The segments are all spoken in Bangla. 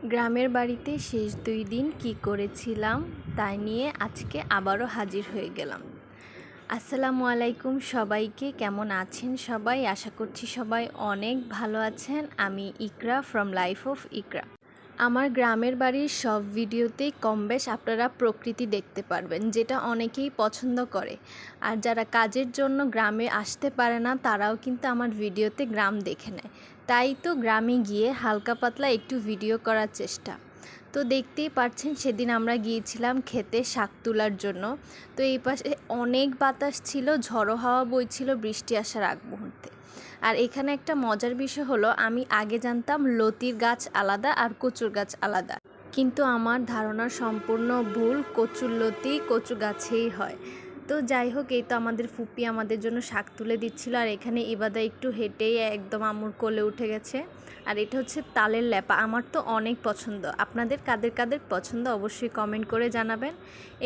গ্রামের বাড়িতে শেষ 2 দিন কি করেছিলাম তাই নিয়ে আজকে আবারও হাজির হয়ে গেলাম। আসসালামু আলাইকুম সবাইকে, কেমন আছেন সবাই? আশা করছি সবাই অনেক ভালো আছেন। আমি ইকরা ফ্রম লাইফ অফ ইকরা। আমার গ্রামের বাড়ির সব ভিডিওতেই কমবেশ আপনারা প্রকৃতি দেখতে পারবেন, যেটা অনেকেই পছন্দ করে। আর যারা কাজের জন্য গ্রামে আসতে পারে না তারাও কিন্তু আমার ভিডিওতে গ্রাম দেখে নেয়। তাই তো গ্রামে গিয়ে হালকা পাতলা একটু ভিডিও করার চেষ্টা। তো দেখতেই পাচ্ছেন সেদিন আমরা গিয়েছিলাম খেতে শাক তোলার জন্য। তো এই পাশে অনেক বাতাস ছিল, ঝড়ো হাওয়া বইছিল বৃষ্টি আসার আগ মুহূর্তে। আর এখানে একটা মজার বিষয় হলো, আমি আগে জানতাম লতির গাছ আলাদা আর কচুর গাছ আলাদা, কিন্তু আমার ধারণা সম্পূর্ণ ভুল। কচুর লতি কচু গাছেই হয়। তো যাই হোক, এই তো আমাদের ফুপি আমাদের জন্য শাক তুলে দিচ্ছিল। আর এখানে ইবাদা একটু হেঁটেই একদম আম্মুর কোলে উঠে গেছে। আর এটা হচ্ছে তালের ল্যাপা, আমার তো অনেক পছন্দ। আপনাদের কাদের কাদের পছন্দ অবশ্যই কমেন্ট করে জানাবেন।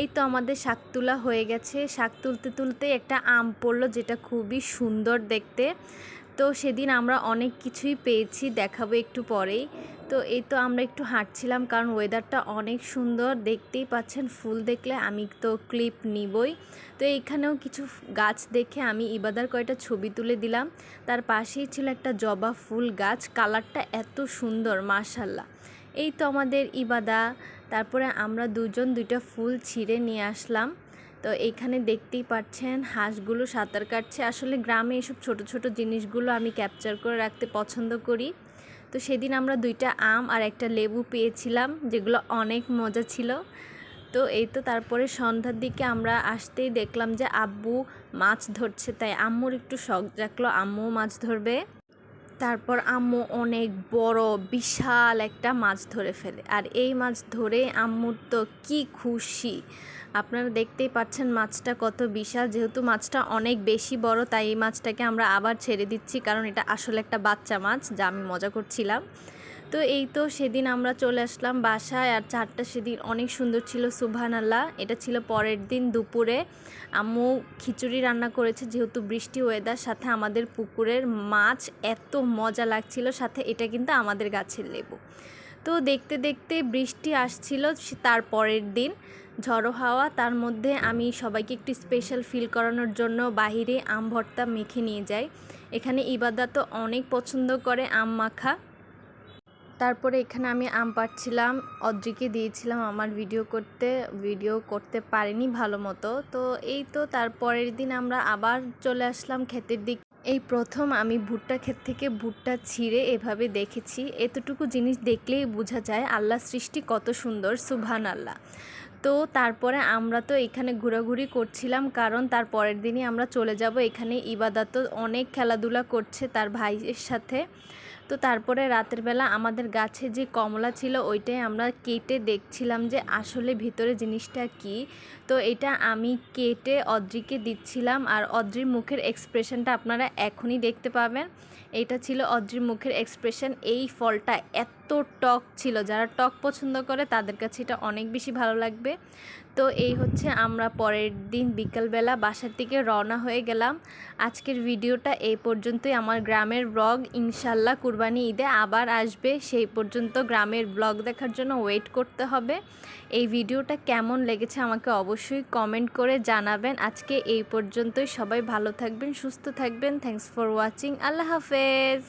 এই তো আমাদের শাক তোলা হয়ে গেছে। শাক তুলতে তুলতে একটা আম পড়লো, যেটা খুবই সুন্দর দেখতে। তো সেদিন আমরা অনেক কিছুই পেয়েছি, দেখাবো একটু পরেই। তো এই তো আমরা একটু হাঁটছিলাম, কারণ ওয়েদারটা অনেক সুন্দর। দেখতেই পাচ্ছেন, ফুল দেখলে আমি তো ক্লিপ নিবই। তো এইখানেও কিছু গাছ দেখে আমি ইবাদার কয়টা ছবি তুলে দিলাম। তার পাশেই ছিল একটা জবা ফুল গাছ, কালারটা এত সুন্দর মাশাল্লাহ। এই তো আমাদের ইবাদা, তারপরে আমরা দুজন দুইটা ফুল ছিঁড়ে নিয়ে আসলাম। তো এইখানে দেখতেই পাচ্ছেন হাঁসগুলো সাঁতার কাটছে। আসলে গ্রামে এসব ছোট ছোট জিনিসগুলো আমি ক্যাপচার করে রাখতে পছন্দ করি। তো সেদিন আমরা 2টা আম আর একটা লেবু পেয়েছিলাম, যেগুলো অনেক মজা ছিল। তো এই তো তারপরে সন্ধ্যার দিকে আমরা আসতেই দেখলাম যে আব্বু মাছ ধরছে, তাই আম্মুর একটু শখ জাগলো, আম্মুও মাছ ধরবে। তারপর আম্মু অনেক বড় বিশাল একটা মাছ ধরে ফেলে। আর এই মাছ ধরে আম্মুর তো কি খুশি! আপনারা দেখতেই পাচ্ছেন মাছটা কত বিশাল। যেহেতু মাছটা অনেক বেশি বড়, তাই এই মাছটাকে আমরা আবার ছেড়ে দিচ্ছি, কারণ এটা আসলে একটা বাচ্চা মাছ, যা আমি মজা করছিলাম। তো এই তো সেদিন আমরা চলে আসলাম বাসায়। আর চারটা সেদিন অনেক সুন্দর ছিল, সুবহানাল্লাহ। এটা ছিল পরের দিন দুপুরে। আম্মু খিচুড়ি রান্না করেছে, যেহেতু বৃষ্টি ওয়েদার, সাথে আমাদের পুকুরের মাছ এত মজা লাগছিল। সাথে এটা কিন্তু আমাদের গাছের লেবু। তো দেখতে দেখতে বৃষ্টি আসছিল তার পরের দিন, ঝড়ো হাওয়া। তার মধ্যে আমি সবাইকে একটু স্পেশাল ফিল করানোর জন্য বাহিরে আম ভর্তা মেখে নিয়ে যাই। এখানে ইবাদা তো অনেক পছন্দ করে আম মাখা। তারপরে এখানে আমি আম পাড়ছিলাম, অদ্রিকে দিয়েছিলাম আমার ভিডিও করতে পারিনি ভালো মতো। তো এই তো তারপরের দিন আমরা আবার চলে আসলাম ক্ষেতের দিক। এই প্রথম আমি ভুট্টা ক্ষেত থেকে ভুট্টা ছিঁড়ে এভাবে দেখেছি। এতটুকু জিনিস দেখলেই বোঝা যায় আল্লাহর সৃষ্টি কত সুন্দর, সুবহানাল্লাহ। তো তারপরে আমরা তো এখানে ঘোরাঘুরি করছিলাম, কারণ তার পরের দিনই আমরা চলে যাব। এখানে ইবাদত তো অনেক খেলাধুলা করছে তার ভাইয়ের সাথে। তো তারপরে রাতের বেলা আমাদের গাছে যে কমলা ছিল ওইটাই আমরা কেটে দেখছিলাম যে আসলে ভিতরে জিনিসটা কি। তো এটা আমি কেটে অদ্রিকে দিচ্ছিলাম, আর অদ্রির মুখের এক্সপ্রেশনটা আপনারা এখনই দেখতে পাবেন। এইটা ছিল অদ্রির মুখের এক্সপ্রেশন। এই ফলটা এত টক ছিল, যারা টক পছন্দ করে তাদের কাছে এটা অনেক বেশি ভালো লাগবে। তো এই হচ্ছে আমরা পরের দিন বিকালবেলা বাসার দিকে রওনা হয়ে গেলাম। আজকের ভিডিওটা এই পর্যন্তই। আমার গ্রামের ব্লগ ইনশাল্লাহ কুরবানি ঈদে আবার আসবে, সেই পর্যন্ত গ্রামের ব্লগ দেখার জন্য ওয়েট করতে হবে। এই ভিডিওটা কেমন লেগেছে আমাকে অবশ্যই কমেন্ট করে জানাবেন। আজকে এই পর্যন্তই, সবাই ভালো থাকবেন, সুস্থ থাকবেন। Thanks for watching. আল্লাহ হাফেজ।